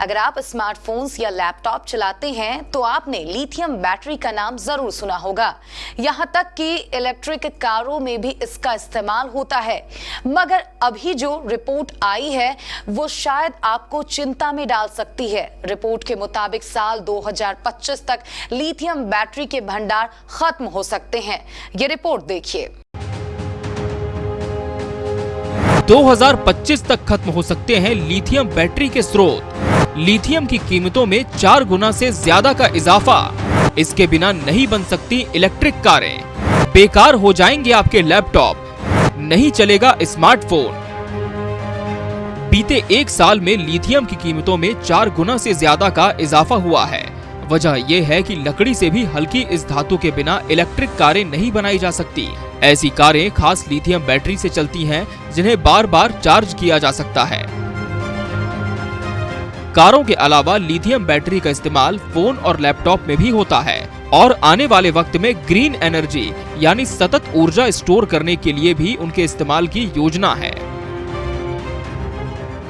अगर आप स्मार्टफोन्स या लैपटॉप चलाते हैं तो आपने लिथियम बैटरी का नाम जरूर सुना होगा। यहां तक कि इलेक्ट्रिक कारों में भी इसका इस्तेमाल होता है। मगर अभी जो रिपोर्ट आई है वो शायद आपको चिंता में डाल सकती है। रिपोर्ट के मुताबिक साल 2025 तक लिथियम बैटरी के भंडार खत्म हो सकते हैं। ये रिपोर्ट देखिए। 2025 तक खत्म हो सकते हैं लिथियम बैटरी के स्रोत। लिथियम की कीमतों में 4 गुना से ज्यादा का इजाफा। इसके बिना नहीं बन सकती इलेक्ट्रिक कारें। बेकार हो जाएंगे आपके लैपटॉप। नहीं चलेगा स्मार्टफोन। बीते 1 साल में लिथियम की कीमतों में 4 गुना से ज्यादा का इजाफा हुआ है। वजह यह है कि लकड़ी से भी हल्की इस धातु के बिना इलेक्ट्रिक कारें नहीं बनाई जा सकती। ऐसी कारें खास लिथियम बैटरी से चलती हैं, जिन्हें बार बार चार्ज किया जा सकता है। कारों के अलावा लिथियम बैटरी का इस्तेमाल फोन और लैपटॉप में भी होता है और आने वाले वक्त में ग्रीन एनर्जी यानी सतत ऊर्जा स्टोर करने के लिए भी उनके इस्तेमाल की योजना है।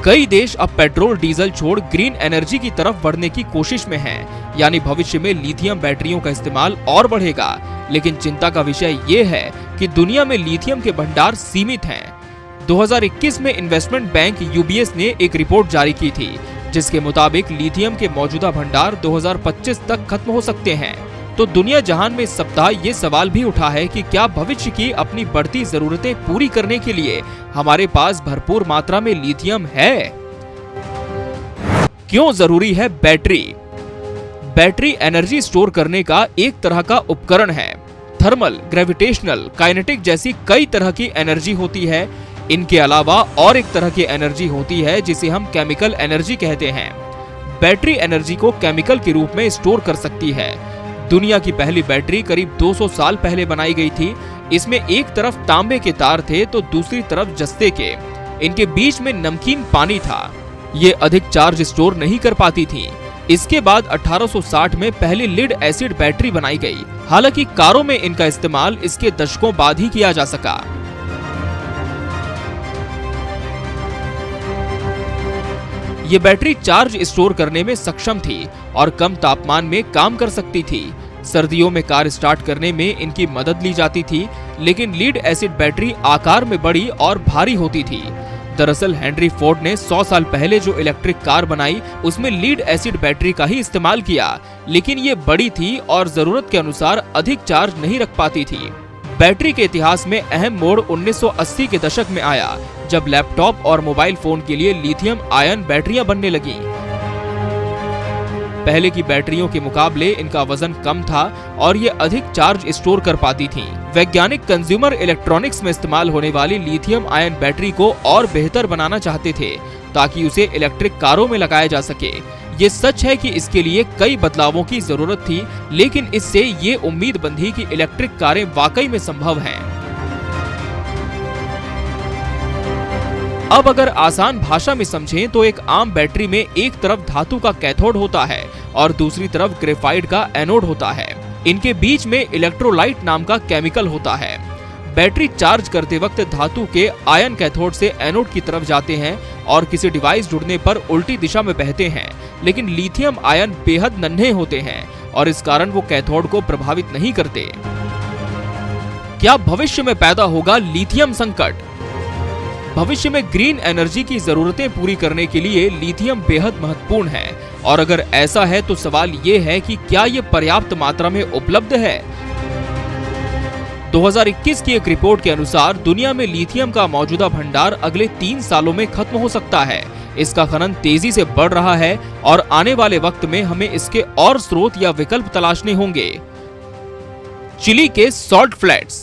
कई देश अब पेट्रोल डीजल छोड़ ग्रीन एनर्जी की तरफ बढ़ने की कोशिश में हैं, यानी भविष्य में लिथियम बैटरियों का इस्तेमाल और बढ़ेगा। लेकिन चिंता का विषय ये है कि दुनिया में लिथियम के भंडार सीमित हैं। 2021 में इन्वेस्टमेंट बैंक यूबीएस ने एक रिपोर्ट जारी की थी, जिसके मुताबिक लिथियम के मौजूदा भंडार 2025 तक खत्म हो सकते हैं। तो दुनिया जहान में इस सप्ताह ये सवाल भी उठा है कि क्या भविष्य की अपनी बढ़ती जरूरतें पूरी करने के लिए हमारे पास भरपूर मात्रा में लिथियम है? क्यों जरूरी है बैटरी? बैटरी एनर्जी स्टोर करने का एक तरह का उपकरण है। थर्मल, ग्रेविटेशनल, काइनेटिक जैसी कई तरह की एनर्जी होती है। इनके अलावा और एक तरह की एनर्जी होती है जिसे हम केमिकल एनर्जी कहते हैं। बैटरी एनर्जी को केमिकल के रूप में स्टोर कर सकती है। दुनिया की पहली बैटरी करीब 200 साल पहले बनाई गई थी। इसमें एक तरफ तांबे के तार थे तो दूसरी तरफ जस्ते के। इनके बीच में नमकीन पानी था। ये अधिक चार्ज स्टोर नहीं कर पाती थी। इसके बाद 1860 में पहली लिड एसिड बैटरी बनाई गई। हालांकि कारों में इनका इस्तेमाल इसके दशकों बाद ही किया जा सका। ये बैटरी चार्ज स्टोर करने में सक्षम थी और कम तापमान में काम कर सकती थी। सर्दियों में कार स्टार्ट करने में इनकी मदद ली जाती थी, लेकिन लीड एसिड बैटरी आकार में बड़ी और भारी होती थी। दरअसल हेनरी फोर्ड ने 100 साल पहले जो इलेक्ट्रिक कार बनाई उसमें लीड एसिड बैटरी का ही इस्तेमाल किया, लेकिन ये बड़ी थी और जरूरत के अनुसार अधिक चार्ज नहीं रख पाती थी। बैटरी के इतिहास में अहम मोड़ 1980 के दशक में आया, जब लैपटॉप और मोबाइल फोन के लिए लिथियम आयन बैटरियां बनने लगी। पहले की बैटरियों के मुकाबले इनका वजन कम था और ये अधिक चार्ज स्टोर कर पाती थीं। वैज्ञानिक कंज्यूमर इलेक्ट्रॉनिक्स में इस्तेमाल होने वाली लिथियम आयन बैटरी को और बेहतर बनाना चाहते थे ताकि उसे इलेक्ट्रिक कारों में लगाया जा सके। ये सच है कि इसके लिए कई बदलावों की जरूरत थी, लेकिन इससे ये उम्मीद बंधी कि इलेक्ट्रिक कारें वाकई में संभव हैं। अब अगर आसान भाषा में समझें तो एक आम बैटरी में एक तरफ धातु का कैथोड होता है और दूसरी तरफ ग्रेफाइट का एनोड होता है। इनके बीच में इलेक्ट्रोलाइट नाम का केमिकल होता है। बैटरी चार्ज करते वक्त धातु के आयन कैथोड से एनोड की तरफ जाते हैं और किसी डिवाइस जुड़ने पर उल्टी दिशा में बहते हैं, लेकिन लिथियम आयन बेहद नन्हे होते हैं और इस कारण वो कैथोड को प्रभावित नहीं करते। क्या भविष्य में पैदा होगा लिथियम संकट? भविष्य में ग्रीन एनर्जी की जरूरतें पूरी करने के लिए लिथियम बेहद महत्वपूर्ण है और अगर ऐसा है तो सवाल ये है कि क्या ये पर्याप्त मात्रा में उपलब्ध है? 2021 की एक रिपोर्ट के अनुसार दुनिया में लिथियम का मौजूदा भंडार अगले 3 सालों में खत्म हो सकता है। इसका खनन तेजी से बढ़ रहा है और आने वाले वक्त में हमें इसके और स्रोत या विकल्प तलाशने होंगे। चिली के सॉल्ट फ्लैट्स।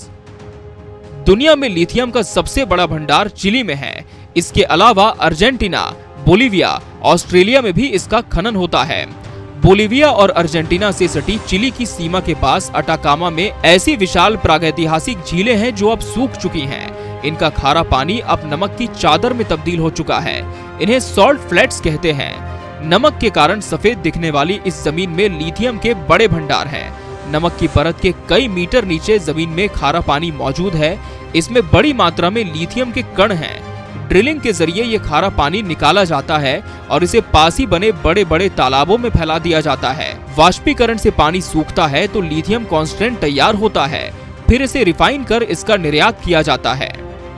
दुनिया में लिथियम का सबसे बड़ा भंडार चिली में है। इसके अलावा अर्जेंटीना, बोलिविया, ऑस्ट्रेलिया में भी इसका खनन होता है। बोलिविया और अर्जेंटीना से सटी चिली की सीमा के पास अटाकामा में ऐसी विशाल प्रागैतिहासिक झीलें हैं जो अब सूख चुकी हैं। इनका खारा पानी अब नमक की चादर में तब्दील हो चुका है। इन्हें सॉल्ट फ्लैट्स कहते हैं। नमक के कारण सफेद दिखने वाली इस जमीन में लिथियम के बड़े भंडार हैं। नमक की परत के कई मीटर नीचे जमीन में खारा पानी मौजूद है। इसमें बड़ी मात्रा में लिथियम के कण हैं। ड्रिलिंग के जरिए ये खारा पानी निकाला जाता है और इसे पास ही बने बड़े बड़े तालाबों में फैला दिया जाता है। वाष्पीकरण से पानी सूखता है तो लिथियम कॉन्सेंट्रेट तैयार होता है, फिर इसे रिफाइन कर इसका निर्यात किया जाता है।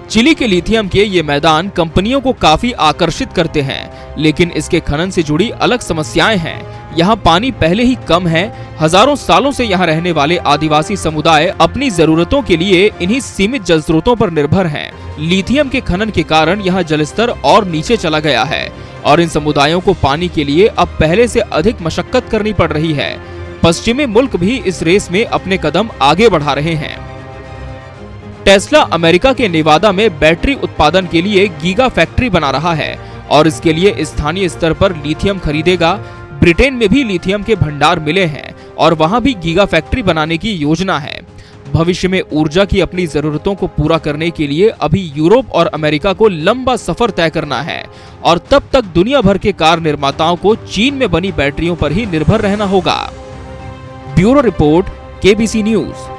चिली के लिथियम के ये मैदान कंपनियों को काफी आकर्षित करते हैं, लेकिन इसके खनन से जुड़ी अलग समस्याएं हैं। यहाँ पानी पहले ही कम है। हजारों सालों से यहाँ रहने वाले आदिवासी समुदाय अपनी जरूरतों के लिए इन्हीं सीमित जल स्रोतों पर निर्भर हैं। लिथियम के खनन के कारण यहाँ जलस्तर और नीचे चला गया है और इन समुदायों को पानी के लिए अब पहले से अधिक मशक्कत करनी पड़ रही है। पश्चिमी मुल्क भी इस रेस में अपने कदम आगे बढ़ा रहे हैं। टेस्ला अमेरिका के नेवादा में बैटरी उत्पादन के लिए गीगा फैक्ट्री बना रहा है और इसके लिए स्थानीय स्तर पर लिथियम खरीदेगा। ब्रिटेन में भी लिथियम के भंडार मिले हैं और वहां भी गीगा फैक्ट्री बनाने की योजना है। भविष्य में ऊर्जा की अपनी जरूरतों को पूरा करने के लिए अभी यूरोप और अमेरिका को लंबा सफर तय करना है और तब तक दुनिया भर के कार निर्माताओं को चीन में बनी बैटरियों पर ही निर्भर रहना होगा। Bureau report, KBC news.